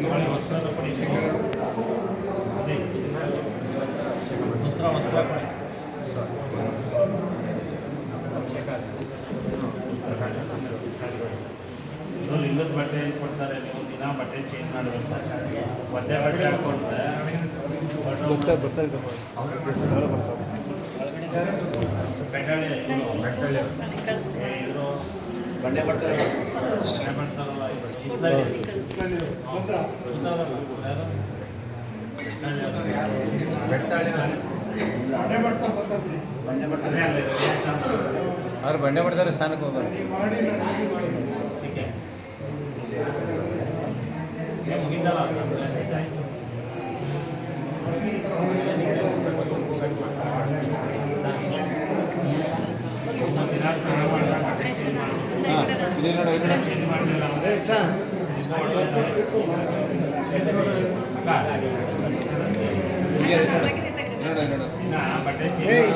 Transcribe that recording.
ವಸ್ತ್ರ ಕೊಡಿ ವಸ್ತ್ರ ಕೊಡಿ ಲಿಂಗದ ಬಟ್ಟೆ ಕೊಡ್ತಾರೆ ನೀವು ದಿನ ಬಟ್ಟೆ ಚೇಂಜ್ ಮಾಡಬೇಕು ಬಟ್ಟೆ ಬಟ್ಟೆ ಹಾಕೊಡ್ತಾರೆ ಬೆಟ್ಟಾಳಿ ಇದ್ರು ಬಂಡೆ ಬರ್ತಾರೆ ಬರ್ತಾರಲ್ಲ ಅವ್ರು ಬಂಡೆ ಬರ್ತಾರೆ ಸ್ಥಾನಕ್ಕೆ ಹೋಗೋದು ಮುಗಿದಲ್ಲ ಚೇಂಜ್ ಮಾಡಲಿಲ್ಲ ಬಟ್ಟೆ ಚೇಂಜ್